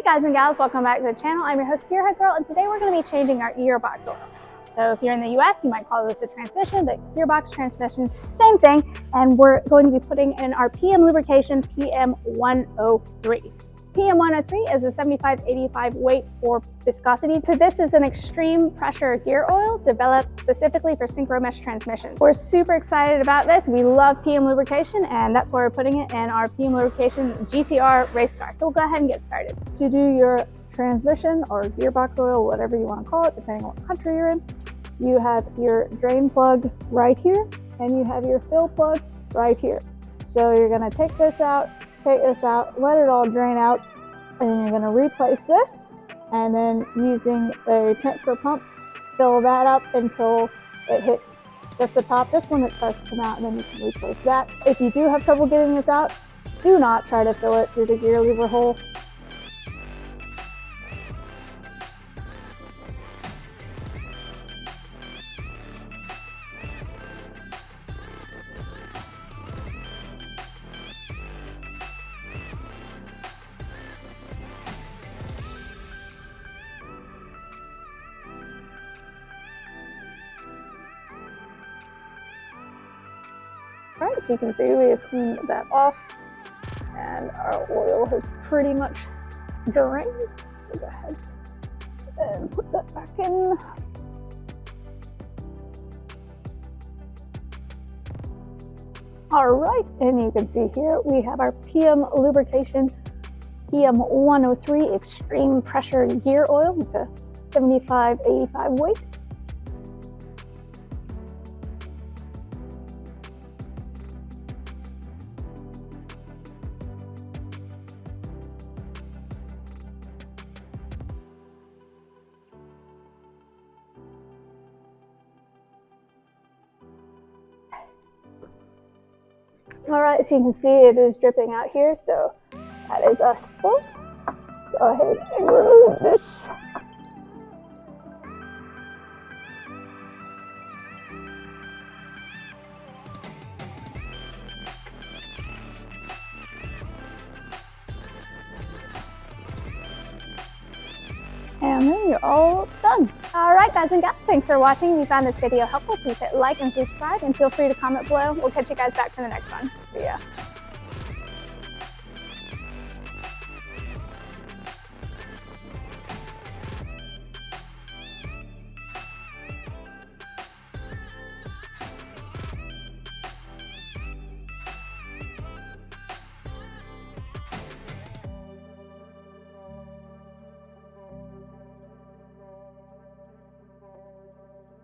guys and gals, welcome back to the channel. I'm your host, Gearheadgirl, and today we're going to be changing our gearbox oil. So if you're in the US, you might call this a transmission, but gearbox, transmission, same thing. And we're going to be putting in our PM Lubrication PM103. PM103 is a 75-85 weight for viscosity. So this is an extreme pressure gear oil developed specifically for synchro mesh transmissions. We're super excited about this. We love PM Lubrication, and that's why we're putting it in our PM Lubrication GTR race car. So we'll go ahead and get started. To do your transmission or gearbox oil, whatever you want to call it, depending on what country you're in, you have your drain plug right here, and you have your fill plug right here. So you're going to take this out, let it all drain out, and then you're going to replace this, and then using a transfer pump, fill that up until it hits just the top. This one, it starts to come out, and then you can replace that. If you do have trouble getting this out, do not try to fill it through the gear lever hole. All right, so you can see we have cleaned that off, and our oil has pretty much drained. So go ahead and put that back in. All right, and you can see here we have our PM Lubrication PM103 Extreme Pressure Gear Oil. It's a 75-85 weight. All right, so you can see it is dripping out here, so that is us full. Go ahead and remove this. And then you're all done. All right, guys and gals, thanks for watching. If you found this video helpful, please hit like and subscribe, and feel free to comment below. We'll catch you guys back for the next one. See ya.